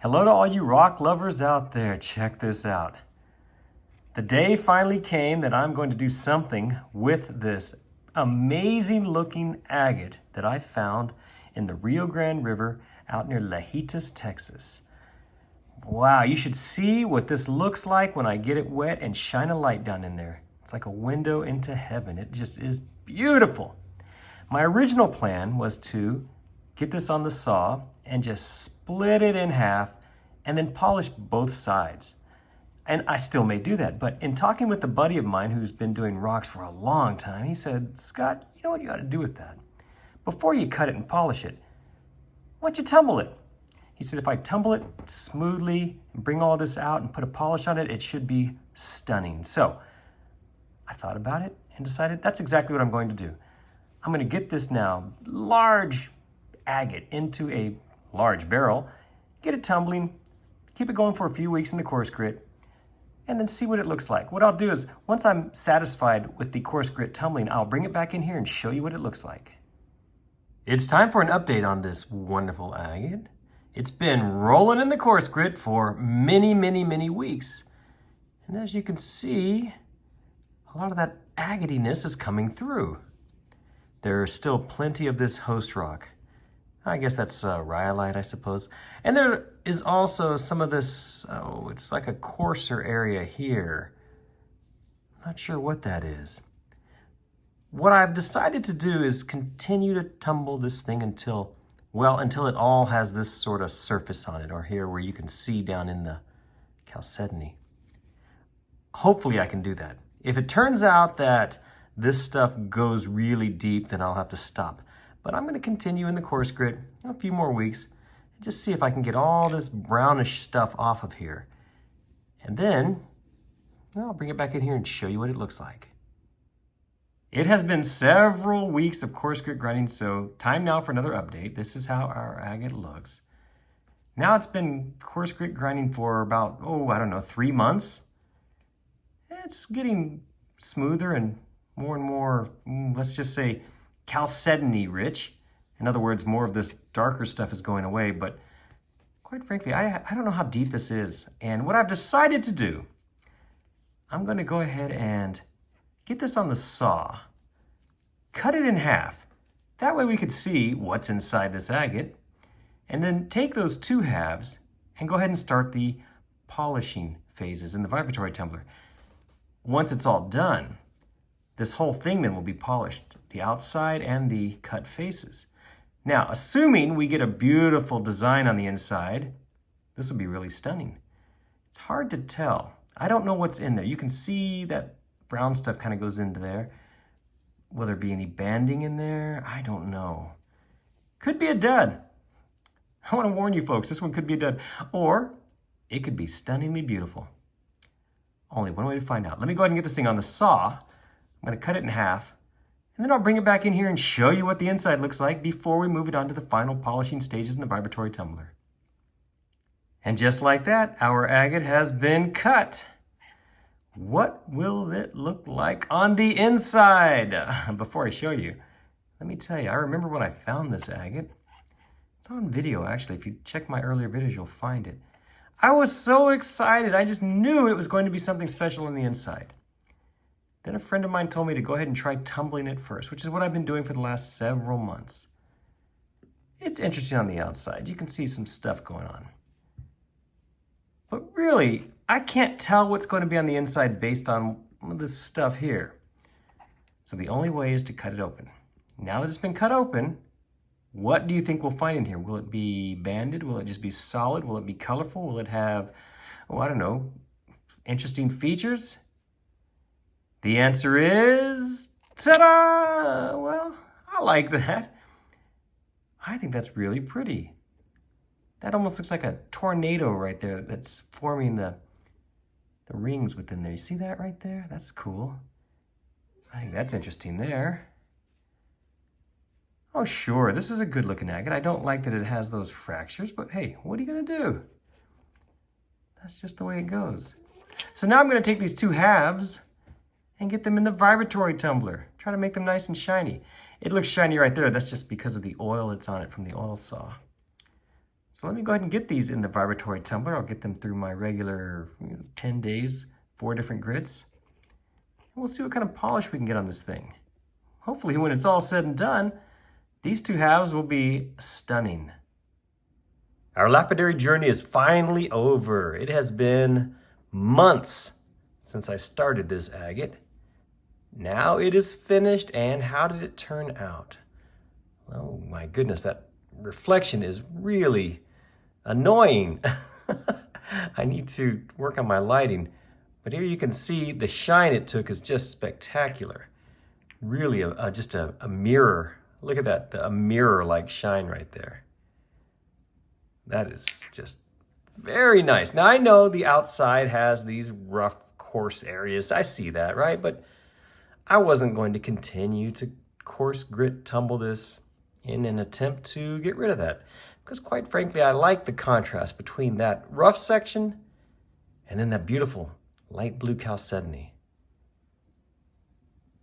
Hello to all you rock lovers out there. Check this out. The day finally came that I'm going to do something with this amazing looking agate that I found in the Rio Grande River out near Lajitas, Texas. Wow, you should see what this looks like when I get it wet and shine a light down in there. It's like a window into heaven. It just is beautiful. My original plan was to get this on the saw and just split it in half and then polish both sides. And I still may do that, but in talking with a buddy of mine who's been doing rocks for a long time, he said, Scott, you know what you ought to do with that? Before you cut it and polish it, why don't you tumble it? He said, if I tumble it smoothly and bring all this out and put a polish on it, it should be stunning. So I thought about it and decided that's exactly what I'm going to do. I'm going to get this now large agate into a large barrel, get it tumbling, keep it going for a few weeks in the coarse grit, and then see what it looks like. What I'll do is, once I'm satisfied with the coarse grit tumbling, I'll bring it back in here and show you what it looks like. It's time for an update on this wonderful agate. It's been rolling in the coarse grit for many, many, many weeks. And as you can see, a lot of that agatiness is coming through. There's still plenty of this host rock. I guess that's rhyolite, I suppose. And there is also some of this, it's like a coarser area here. Not sure what that is. What I've decided to do is continue to tumble this thing until it all has this sort of surface on it, or here where you can see down in the chalcedony. Hopefully I can do that. If it turns out that this stuff goes really deep, then I'll have to stop. But I'm going to continue in the coarse grit a few more weeks and just see if I can get all this brownish stuff off of here. And then I'll bring it back in here and show you what it looks like. It has been several weeks of coarse grit grinding, so time now for another update. This is how our agate looks. Now it's been coarse grit grinding for about, 3 months. It's getting smoother and more, let's just say, chalcedony rich. In other words, more of this darker stuff is going away, but quite frankly, I don't know how deep this is. And what I've decided to do, I'm going to go ahead and get this on the saw, cut it in half. That way we could see what's inside this agate, and then take those two halves and go ahead and start the polishing phases in the vibratory tumbler. Once it's all done, this whole thing then will be polished, the outside and the cut faces. Now, assuming we get a beautiful design on the inside, this will be really stunning. It's hard to tell. I don't know what's in there. You can see that brown stuff kind of goes into there. Will there be any banding in there? I don't know. Could be a dud. I want to warn you folks, this one could be a dud. Or it could be stunningly beautiful. Only one way to find out. Let me go ahead and get this thing on the saw. I'm going to cut it in half, and then I'll bring it back in here and show you what the inside looks like before we move it on to the final polishing stages in the vibratory tumbler. And just like that, our agate has been cut. What will it look like on the inside? Before I show you, let me tell you, I remember when I found this agate. It's on video, actually. If you check my earlier videos, you'll find it. I was so excited. I just knew it was going to be something special on the inside. Then a friend of mine told me to go ahead and try tumbling it first, which is what I've been doing for the last several months. It's interesting on the outside. You can see some stuff going on. But really, I can't tell what's going to be on the inside based on this stuff here. So the only way is to cut it open. Now that it's been cut open, what do you think we'll find in here? Will it be banded? Will it just be solid? Will it be colorful? Will it have, interesting features? The answer is, ta-da! Well, I like that. I think that's really pretty. That almost looks like a tornado right there that's forming the rings within there. You see that right there? That's cool. I think that's interesting there. Oh, sure, this is a good looking agate. I don't like that it has those fractures, but hey, what are you gonna do? That's just the way it goes. So now I'm gonna take these two halves and get them in the vibratory tumbler. Try to make them nice and shiny. It looks shiny right there. That's just because of the oil that's on it from the oil saw. So let me go ahead and get these in the vibratory tumbler. I'll get them through my regular 10 days, 4 different grits. And we'll see what kind of polish we can get on this thing. Hopefully when it's all said and done, these two halves will be stunning. Our lapidary journey is finally over. It has been months since I started this agate. Now it is finished, and how did it turn out? Oh my goodness, that reflection is really annoying. I need to work on my lighting. But here you can see the shine it took is just spectacular. Really just a mirror. Look at that, a mirror-like shine right there. That is just very nice. Now I know the outside has these rough, coarse areas. I see that, right? But I wasn't going to continue to coarse grit tumble this in an attempt to get rid of that. Because quite frankly, I like the contrast between that rough section and then that beautiful light blue chalcedony.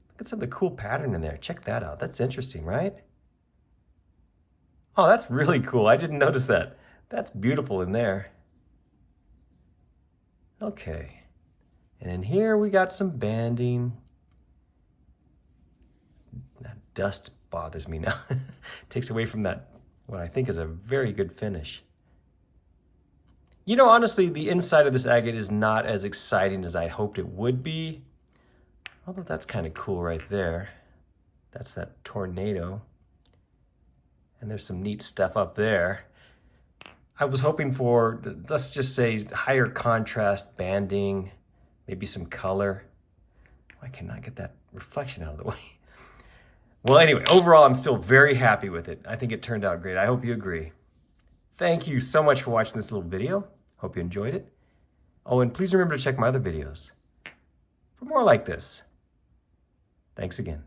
Look at some of the cool pattern in there. Check that out. That's interesting, right? Oh, that's really cool. I didn't notice that. That's beautiful in there. Okay. And in here we got some banding. That dust bothers me now. Takes away from that, what I think is a very good finish. You know, honestly, the inside of this agate is not as exciting as I hoped it would be. Although that's kind of cool right there. That's that tornado. And there's some neat stuff up there. I was hoping for, let's just say, higher contrast banding, maybe some color. Why can't I get that reflection out of the way? Well, anyway, overall, I'm still very happy with it. I think it turned out great. I hope you agree. Thank you so much for watching this little video. Hope you enjoyed it. Oh, and please remember to check my other videos for more like this. Thanks again.